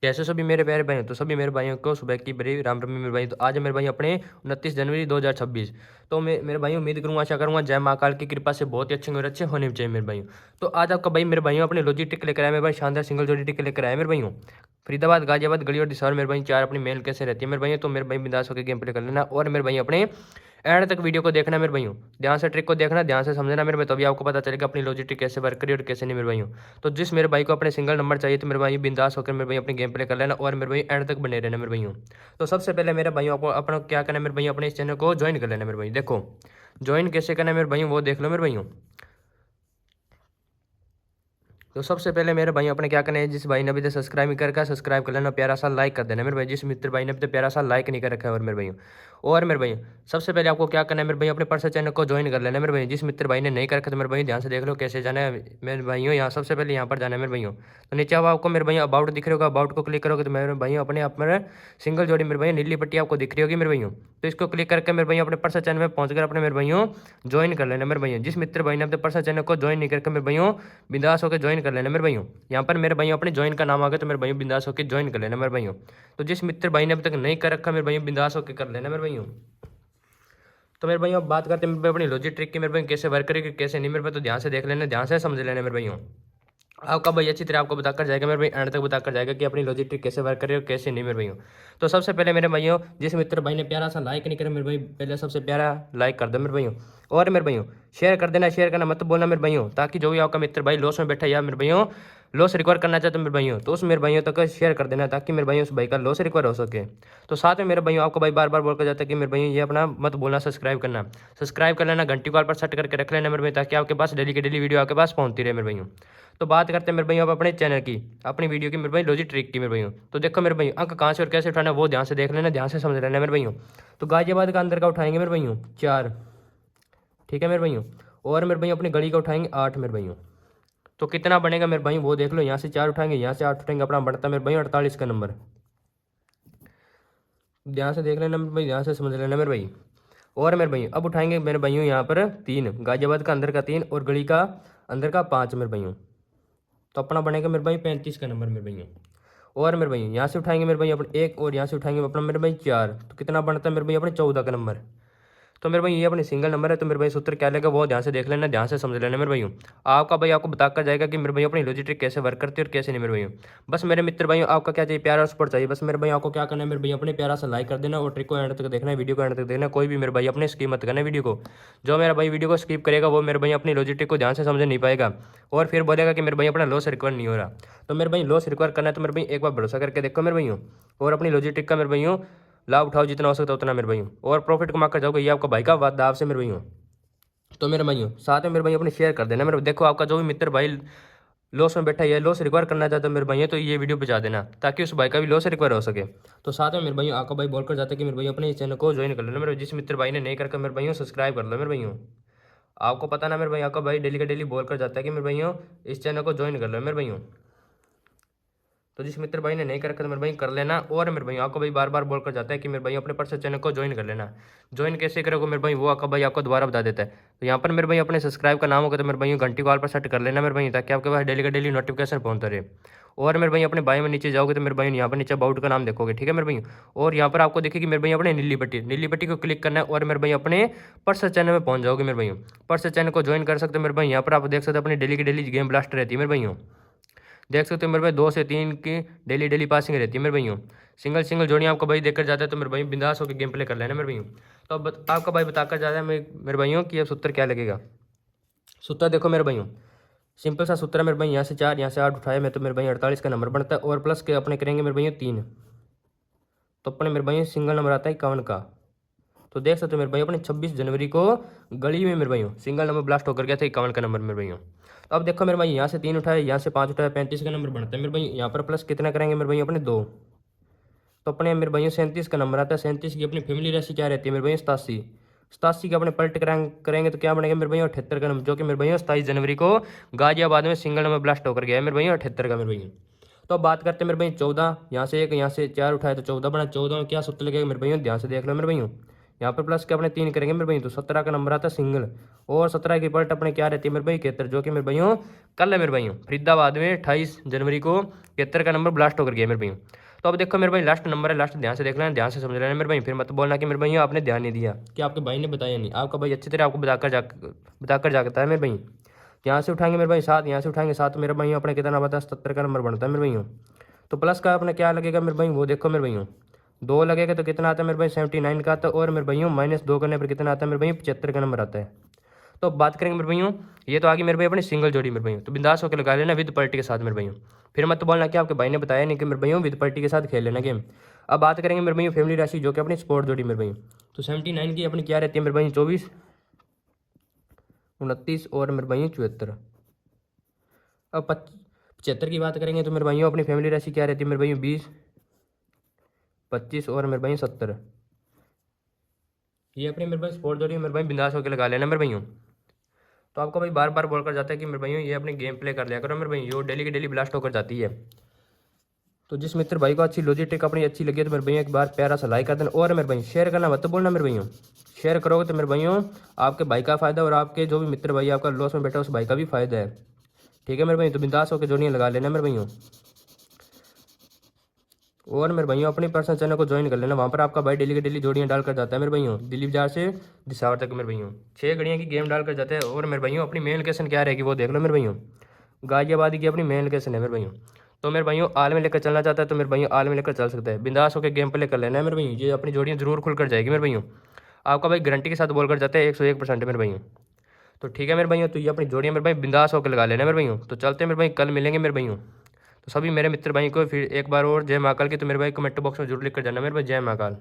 कैसे सभी मेरे प्यारे भाइयों, तो सभी मेरे भाइयों को सुबह की बड़ी राम राम मेरे भाई। तो आज है मेरे भाई अपने 29 जनवरी 2026। तो मैं मेरे भाइयों उम्मीद करूंगा, आशा करूंगा जय महाकाल की कृपा से बहुत ही अच्छे और अच्छे होने चाहिए मेरे भाइयों। तो आज आपका भाई मेरे भाइयों अपने लॉजिटिक लेकर आया मेरे भाई, शानदार सिंगल जोड़ी टिक लेकर आया मेरे भाइयों। फरीदाबाद, गाजियाबाद, गली और दिसार मेरे भाई चार अपनी मेल कैसे रहती है मेरे भाइयों। तो मेरे भाई बिंदास होकर गेम प्ले कर लेना और मेरे भाई अपने एंड तक वीडियो को देखना मेरे भाइयों। ध्यान से ट्रिक को देखना, ध्यान से समझना मेरे भाई, तभी आपको पता चलेगा अपनी लॉजिक कैसे वर्क करी और कैसे नहीं मेरे भाइयों। तो जिस मेरे भाई को अपने सिंगल नंबर चाहिए तो मेरे भाई बिंदास होकर मेरे भाई अपनी गेम प्ले कर लेना और मेरे भाई एंड तक बने रहना मेरे भाइयों। तो सबसे पहले मेरे भाइयों आपको अपना क्या करना है मेरे भाई, अपने इस चैनल को ज्वाइन कर लेना मेरे भाई। देखो ज्वाइन कैसे करना है मेरे भाइयों वो देख लो मेरे भाइयों। तो सबसे पहले मेरे भाई अपने क्या करना है, जिस भाई ने अभी तक सब्सक्राइब नहीं करके सब्सक्राइब कर लेना, प्यारा सा लाइक कर देना मेरे भाई। जिस मित्र भाई ने अभी तक प्यारा सा लाइक नहीं कर रखा है और मेरे भाइयों। और मेरे भाई सबसे पहले आपको क्या करना है मेरे भाई, अपने पर्सनल चैनल को ज्वाइन कर लेना मेरे भाई। जिस मित्र भाई ने नहीं कर रखा तो मेरे भाई ध्यान से देख लो कैसे जाना है मेरे भाइयों। यहाँ सबसे पहले यहाँ पर जाना है मेरे भाइयों। तो नीचे अब आपको मेरे भाई अबाउट दिख रहा होगा, अबाउट को क्लिक करोगे तो मेरे भाइयों अपने आप में सिंगल जोड़ी मेरे भाई नीली पट्टी आपको दिख रही होगी मेरे भाइयों। तो इसको क्लिक करके मेरे भाई अपने पर्सनल चैनल में पहुंचकर अपने मेरे भाइयों ज्वाइन कर लेना मेरे भाइयों। जिस मित्र भाई ने अपने पर्सनल चैनल को ज्वाइन नहीं करके मेरे भाइयों बिंदास होकर ज्वाइन कर लेना मेरे भाइयों। यहाँ पर मेरे भाइयों अपने ज्वाइन का नाम आ गया तो मेरे भाइयों बिंदास होकर ज्वाइन कर लेना मेरे भाइयों। तो जिस मित्र भाई ने अभी तक नहीं कर रखा मेरे भाइयों बिंदास होकर कर लेना मेरे भाइयों। तो मेरे भाइयों अब बात करते हैं मेरे भाई अपनी लॉजिक ट्रिक की मेरे भाई, कैसे वर्क करेगी कैसे नहीं मेरे भाई। तो ध्यान से देख लेना, ध्यान से समझ लेना मेरे भाइयों। आपका भाई अच्छी तरह आपको बताकर जाएगा मेरे भाई, एंड तक बताकर जाएगा कि अपनी लॉजिक ट्रिक कैसे वर्क करे और कैसे नहीं मेरे भाइयों। तो सबसे पहले मेरे भाइयों जिस मित्र भाई ने प्यारा सा लाइक नहीं करा मेरे भाई, पहले सबसे प्यारा लाइक कर दो मेरे भाइयों। और मेरे भाइयों शेयर कर देना, शेयर करना मत बोलना मेरे भाइयों, ताकि जो भी आपका मित्र भाई लॉस में बैठा या मेरे भाइयों लॉस रिकवर करना चाहते मेरे भाइयों, तो उस मेरे भाइयों तक शेयर कर देना ताकि मेरे भाइयों उस भाई का लॉस रिकवर हो सके। तो साथ में मेरे भाइयों आपको भाई बार बार बोल कर जाता है कि मेरे भाइयों ये अपना मत बोलना, सब्सक्राइब करना, सब्सक्राइब कर लेना, घंटी कॉल पर सेट करके रख लेना मेरे भाई, ताकि आपके पास डेली की डेली वीडियो आपके पास पहुंचती रहे मेरे भाइयों। तो बात करते हैं मेरे भाइयों अब अपने चैनल की, अपनी वीडियो की मेरे भाई लॉजिक ट्रिक की मेरे भाइयों। तो देखो मेरे भाइयों अंक कहाँ से और कैसे उठाना है वो ध्यान से देख लेना, ध्यान से समझ लेना मेरे भाइयों। तो गाजियाबाद का अंदर का उठाएंगे मेरे भाइयों 4, ठीक है मेरे भाइयों। और मेरे भाइयों अपनी गली का उठाएंगे 8 मेरे भाइयों। तो कितना बनेगा मेरे भाई वो देख लो, यहाँ से 4 उठाएंगे, यहाँ से 8 उठाएंगे, अपना बढ़ता मेरे भाई 48 का नंबर। ध्यान से देख लेना मेरे भाई, ध्यान से समझ लेना मेरे भाई। और मेरे भाई अब उठाएंगे मेरे भाइयों यहाँ पर 3, गाजियाबाद का अंदर का 3 और गली का अंदर का 5 मेरे भाइयों। तो अपना बनेगा मेरे भाई 35 का नंबर मेरे भाइयों। और मेरे भाई यहाँ से उठाएंगे मेरे भाई अपने 1 और यहाँ से उठाएंगे अपना मेरे भाई 4, तो कितना बनता है मेरे भाई अपने 14 का नंबर। तो मेरे भाई ये अपने सिंगल नंबर है, तो मेरे भाई सूत्र क्या लेगा वो ध्यान से देख लेना, ध्यान से समझ लेना मेरे भाइयों। आपका भाई आपको बताकर जाएगा कि मेरे भाई अपनी लॉजिक ट्रिक कैसे वर्क करती है और कैसे नहीं मेरे भाइयों। बस मेरे मित्र भाइयों आपका क्या चाहिए, प्यारा और सपोर्ट चाहिए। बस मेरे भाई आपको क्या करना है मेरे भाई अपने प्यारा सा लाइक कर देना और ट्रिक को एंड तक देखना है, वीडियो को एंड तक देखना। कोई भी मेरे भाई अपने स्किप मत करना वीडियो को। जो मेरा भाई वीडियो को स्किप करेगा वो मेरे भाई अपनी लॉजिक ट्रिक को ध्यान से समझ नहीं पाएगा और फिर बोलेगा कि मेरे भाई अपना लॉस रिकवर नहीं हो रहा। तो मेरे भाई लॉस रिकवर करना है तो मेरे भाई एक बार भरोसा करके देखो मेरे भाइयों, और अपनी लॉजिक ट्रिक का मेरे भाइयों लाभ उठाओ जितना हो सकता है उतना मेरे भाइयों, और प्रॉफिट कमा कर जाओगे, ये आपका भाई का दाव से मेरे भाइयों। तो मेरे भाइयों साथ में मेरे भाई अपने शेयर कर देना मेरे। देखो आपका जो भी मित्र भाई लॉस में बैठा है या लॉस रिकवर करना चाहता है मेरे भाइयों, तो ये वीडियो बचा देना ताकि उस भाई का भी लॉस रिकवर हो सके। तो साथ में मेरे भाइयों आपका भाई बोल कर जाता है कि मेरे भाई अपने इस चैनल को ज्वाइन कर लेना मेरे। जिस मित्र भाई ने नहीं करके मेरे भाइयों सब्सक्राइब कर लो मेरे भाइयों। आपको पता ना मेरे भाई आपका भाई डेली का डेली बोल कर जाता है कि मेरे भाइयों इस चैनल को ज्वाइन कर लो मेरे भाइयों। तो जिस मित्र भाई ने नहीं कर रखा तो मेरे भाई कर लेना। और मेरे भाई आपको भाई बार बार बोल कर जाता है कि मेरे भाई अपने पर्सनल चैनल को ज्वाइन कर लेना। ज्वाइन कैसे करोगे मेरे भाई वो आपका भाई आपको दोबारा बता देता है। तो यहाँ पर मेरे भाई अपने सब्सक्राइब का नाम होगा तो मेरे भाई घंटी कॉल पर सेट कर लेना मेरे भाई, ताकि आपके पास डेली का डेली नोटिफिकेशन पहुंचता रहे। और मेरे भाई अपने भाई में नीचे जाओगे तो मेरे भाई यहाँ पर नीचे अबाउट का नाम देखोगे, ठीक है मेरे भाई। और यहाँ पर आपको देखिए मेरे भाई अपने नीली पट्टी को क्लिक करना है और मेरे भाई अपने पर्सनल चैनल में पहुंच जाओगे मेरे भाई। पर्सनल चैनल को ज्वाइन कर सकते हो मेरे भाई। यहाँ पर आप देख सकते हो अपनी डेली की डेली गेम ब्लास्ट रहती है मेरे भाइयों। देख सकते हो मेरे भाई 2 से 3 की डेली डेली पासिंग रहती है मेरे भाइयों। सिंगल सिंगल जोड़ी आपका भाई देखकर जाता है तो मेरे भाई बिंदास होकर गेम प्ले कर लेना मेरे भाइयों। तो अब आपका भाई बताकर जाता है मेरे भाइयों कि अब सूत्र क्या लगेगा। सूत्र देखो मेरे भाइयों, सिंपल सा सूत्र है मेरे भाई। यहाँ से 4 यहाँ से 8 उठाया मैं तो मेरे भाई 48 का नंबर बनता है, और प्लस के अपने करेंगे मेरे भाइयों 3, तो अपने मेरे भाई सिंगल नंबर आता है 51 का। तो देख सकते हो मेरे भाई अपने 26 जनवरी को गली में मेरे भाइयों सिंगल नंबर ब्लास्ट होकर गया था 51 का नंबर मेरे भाइयों। तो अब देखो मेरे भाई यहाँ से 3 उठाए, यहाँ से 5 उठाए, 35 का नंबर बनता है मेरे भाई। यहाँ पर प्लस कितना करेंगे मेरे भाई अपने 2, तो अपने मेरे भाइयों 37 का नंबर आता है। 37 की अपनी फैमिली राशि क्या रहती है मेरे भाई 87, 87 के अपने पलट करेंगे तो क्या बनेगा मेरे भाई 78 का नंबर, जो कि मेरे भाई 27 जनवरी को गाजियाबाद में सिंगल नंबर ब्लास्ट होकर गया है मेरे भाई 78 का मेरे भाई। तो अब बात करते हैं मेरे भाई 14, यहाँ से 1 यहाँ से 4 उठाए तो 14 बना। 14 में क्या सूत्र लगेगा मेरे भाइयों, ध्यान से देख लो मेरे भाइयों। यहाँ पर प्लस के अपने 3 करेंगे मेरे भाई तो 17 का नंबर आता है सिंगल। और 17 की रिपल्ट अपने क्या रहती है मेरे भाई 71, जो कि मेरे भाइयों कल है मेरे भाइयों फरीदाबाद में 28 जनवरी को 71 का नंबर ब्लास्ट होकर गया मेरे भाइयों। तो अब देखो मेरे भाई लास्ट नंबर है, लास्ट ध्यान से देख लेना, ध्यान से समझ लेना मेरे भाई, फिर मत बोलना कि मेरे भाई आपने ध्यान नहीं दिया, कि आपके भाई ने बताया नहीं। आपका भाई अच्छी तरह आपको बताकर जाता है मेरे भाई। यहाँ से उठाएंगे मेरे भाई 7, यहाँ से उठाएंगे 7, मेरे भाई अपने कितना बता 77 का नंबर बनता है मेरे भाइयों। तो प्लस का अपने क्या लगेगा मेरे भाई, वो देखो मेरे भाइयों 2 लगेगा तो कितना आता है मेरे भाई 79 का आता है, और मेरे भाइयों -2 करने पर कितना आता है मेरे भाई 75 का नंबर आता है। तो अब बात करेंगे मेरे भाइयों, ये तो आगे मेरे भाई अपनी सिंगल जोड़ी मेरे भाइयों, तो बिंदास होकर लगा लेना विद पल्टी के साथ मेरे भाइयों। फिर मत बोलना कि आपके भाई ने बताया नहीं कि मेरे भाइयों विद पल्टी के साथ खेल लेना गेम। अब बात करेंगे मेरे भाइयों फैमिली राशि, जो कि अपनी स्पोर्ट जोड़ी मेरे भाइयों। तो 79 की अपनी क्या रहती है मेरे भाई 24, 29 और मेरे भाइयों 74। अब 75 की बात करेंगे तो मेरे भाइयों अपनी फैमिली राशि क्या रहती है मेरे भाइयों 20, 25 और मेरे भाइयों 70। ये अपनी मेरे भाई स्पोर्ट जोड़ी मेरे भाई बिंदास होकर लगा लेना मेरे भाइयों। तो आपको भाई बार बार बोल कर जाता है कि मेरे भाइयों ये अपनी गेम प्ले कर लिया करो मेरे भाई, ये डेली की डेली ब्लास्ट होकर जाती है। तो जिस मित्र भाई को अच्छी लॉजिटिक अपनी अच्छी लगी है तो मेरे भैया एक बार प्यारा सा लाइक कर देना, और मेरे भाई शेयर करना मत बोलना मेरे भाइयों। शेयर करोगे तो मेरे भाइयों आपके भाई का फायदा, और आपके जो भी मित्र भाई आपका लॉस में बैठा उस भाई का भी फायदा है। ठीक है मेरे भाई, तो बिंदास होकर जोड़ियाँ लगा लेना मेरे भाइयों। और मेरे भाइयों अपनी पर्सनल चैनल को ज्वाइन कर लेना, वहाँ पर आपका भाई डेली की डेली जोड़ियाँ डाल कर जाता है मेरे भाइयों, दिल्ली बाजार से दिसावर तक मेरे भाइयों 6 घड़ियाँ की गेम डाल कर जाते हैं। और मेरे भाइयों अपनी मेन लोकेशन क्या रहेगी वो देख लो मेरे भाइयों, गाजियाबाद की अपनी मेन लोकेशन है मेरे भाइयों। तो मेरे भाइयों आल में लेकर चलना चाहता है तो मेरे भाइयों आल में लेकर चल सकता है, बिंदास होकर गेम प्ले कर लेना है मेरे भाइयों। ये अपनी जोड़ियाँ जरूर खुल कर जाएगी मेरे भाइयों, आपका भाई गारंटी के साथ बोल कर जाता है 101% मेरे भाइयों। तो ठीक है मेरे भाइयों, तो ये अपनी जोड़ियाँ मेरे भाई बिंदास होकर लगा लेना मेरे भाइयों। तो चलते हैं मेरे भाई, कल मिलेंगे मेरे भाइयों। तो सभी मेरे मित्र भाई को फिर एक बार और जय महाकाल की, तो मेरे भाई कमेंट बॉक्स में जरूर लिख कर जाना मेरे भाई जय महाकाल।